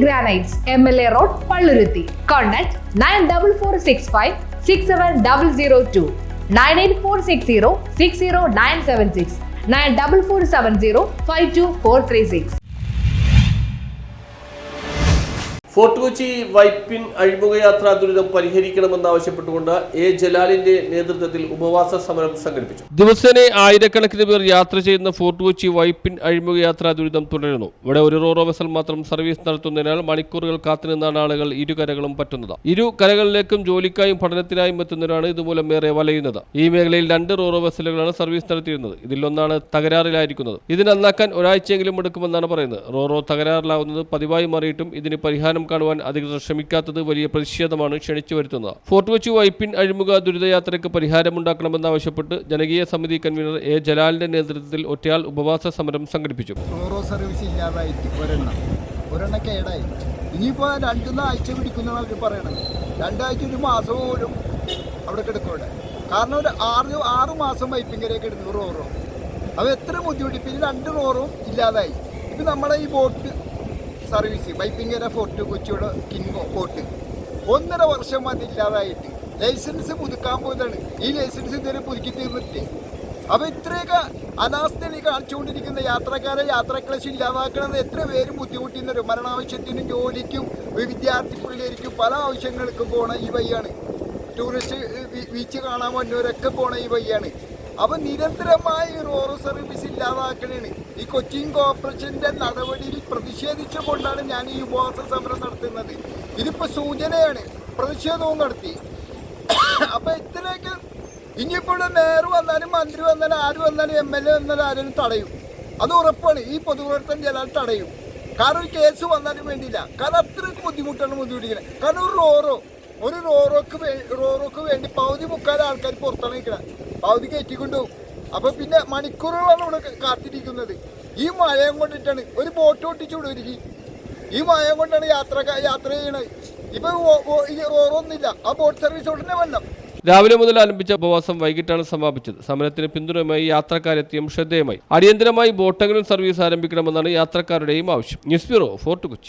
Granites, MLA Road, Palluruthi. Contact 9446567002, 98460 94470 fort Kochi Vypin അഴിമുഖയാത്രാ ദുരിതം പരിഹരിക്കണമെന്നാവശ്യപ്പെട്ടുകൊണ്ട് A ജലാലിന്റെ നേതൃത്വത്തിൽ ഉപവാസ സമരം സംഘടിപ്പിച്ചു. ദിവസേന ആയിരക്കണക്കിന് പേർ യാത്ര ചെയ്യുന്ന ഫോർട്ട് കൊച്ചി വൈപ്പിൻ അഴിമുഖയാത്രാ ദുരിതം തുടരുന്നു. ഇവിടെ ഒരു റോറോ വെസൽ മാത്രം സർവീസ് നടത്തുന്നതിനാൽ മണിക്കൂറുകൾ കാത്തുനിന്നാണ് ആളുകൾ ഇരുകരകളും പറ്റുന്നത്. ഇരു കരകളിലേക്കും ജോലിക്കായും പഠനത്തിനായും എത്തുന്നവരാണ് ഇതുമൂലം ഏറെ വലയുന്നത്. ഈ മേഖലയിൽ 2 റോറോ വെസലുകളാണ് സർവീസ് നടത്തിയിരുന്നത്. ഇതിലൊന്നാണ് തകരാറിലായിരിക്കുന്നത്. ഇത് നന്നാക്കാൻ ഒരാഴ്ചയെങ്കിലും എടുക്കുമെന്നാണ് പറയുന്നത്. റോറോ തകരാറിലാവുന്നത് പതിവായി മാറിയിട്ടും ഇതിന് പരിഹാരം കാണുവാൻ അധികൃതർ ശ്രമിക്കാത്തത് വലിയ പ്രതിഷേധമാണ് ക്ഷണിച്ചു വരുത്തുന്നത്. ഫോർട്ട് കൊച്ചി വൈപ്പിൻ അഴിമുഖ ദുരിതയാത്രയ്ക്ക് പരിഹാരമുണ്ടാക്കണമെന്നാവശ്യപ്പെട്ട് ജനകീയ സമിതി കൺവീനർ എ ജലാലിന്റെ നേതൃത്വത്തിൽ ഒറ്റയാൾ ഉപവാസ സമരം സംഘടിപ്പിച്ചു. റോറോ സർവീസ് ഇല്ലാതായിട്ട് ഒരെണ്ണം കേടായി. ഇനിയിപ്പോൾ 2 ആഴ്ച പിടിക്കുന്നതാണ് അവർ പറയണത്. 2 ആഴ്ച ഒരു മാസം പോലും അവിടെ കിടക്കൂടെ. കാരണം ഒരു 6 മാസം വൈപ്പിങ്കരയൊക്കെ കിടന്നു റോറോ. അത് എത്ര ബുദ്ധിമുട്ടി. പിന്നെ 2 റോറും ഇല്ലാതായി. ഇപ്പം നമ്മുടെ ഈ ബോട്ട് സർവീസ് വൈപ്പിങ്കര ഫോർട്ട് കൊച്ചിയുടെ കിൻഗോ ബോട്ട് 1.5 വർഷം അതില്ലാതായിട്ട് ലൈസൻസ് പുതുക്കാൻ പോയതാണ്. ഈ ലൈസൻസ് ഇതുവരെ പുതുക്കി തീർന്നിട്ട്. അപ്പോൾ ഇത്രയൊക്കെ അനാസ്ഥയിൽ കാണിച്ചുകൊണ്ടിരിക്കുന്ന യാത്രക്ലേശം ഇല്ലാതാക്കണമെന്ന് എത്ര പേര് ബുദ്ധിമുട്ടുന്നവരും മരണാവശ്യത്തിനും ജോലിക്കും വിദ്യാർത്ഥി പിള്ളേർക്കും പല ആവശ്യങ്ങൾക്കും പോണ ഈ വഴിയാണ്. ടൂറിസ്റ്റ് ബീച്ച് കാണാൻ വന്നവരൊക്കെ പോണ ഈ വഴിയാണ്. അപ്പം നിരന്തരമായി റോറോ സർവീസ് ഇല്ലാതാക്കണേണ്. ഈ കൊച്ചിൻ കോർപ്പറേഷൻ്റെ നടപടിയിൽ പ്രതിഷേധിച്ചുകൊണ്ടാണ് ഞാൻ ഈ ഉപവാസ സമരം നടത്തുന്നത്. ഇതിപ്പോൾ സൂചനയാണ്. പ്രതിഷേധവും നടത്തി. അപ്പം ഇത്രയൊക്കെ ഇനിയിപ്പോൾ മേയർ വന്നാലും മന്ത്രി വന്നാലും ആര് വന്നാലും MLA വന്നാലും ആരും തടയും. അത് ഉറപ്പാണ്. ഈ പൊതുപ്രവർത്തനം ജലാൽ തടയും. കാരണം ഒരു കേസ് വന്നാലും വേണ്ടിയില്ല. കാരണം അത്രയ്ക്ക് ബുദ്ധിമുട്ടിക്കുന്നത്. കാരണം ഒരു റോറോക്ക് വേണ്ടി പകുതി മുക്കാൽ ആൾക്കാർ പുറത്താണ് നിൽക്കണം. പകുതി കയറ്റിക്കൊണ്ടുപോകും. അപ്പോൾ പിന്നെ മണിക്കൂറുകളാണ് ഇവിടെ കാത്തിരിക്കുന്നത്. ഈ മഴയും കൊണ്ടിട്ടാണ് ഒരു ബോട്ട് ഓട്ടിച്ചു വിടുവരികി. ഈ മഴയും കൊണ്ടാണ് യാത്ര ചെയ്യണത്. ഇപ്പം റോറോ ഒന്നുമില്ല. ആ ബോട്ട് സർവീസ് ഉടനെ വരണം. രാവിലെ മുതൽ ആരംഭിച്ച ഉപവാസം വൈകിട്ടാണ് സമാപിച്ചത്. സമരത്തിന് പിന്തുണയുമായി യാത്രക്കാരെത്തിയും ശ്രദ്ധേയമായി. അടിയന്തരമായി ബോട്ടെങ്കിലും സർവീസ് ആരംഭിക്കണമെന്നാണ് യാത്രക്കാരുടെയും ആവശ്യം. News bureau, fort Kochi.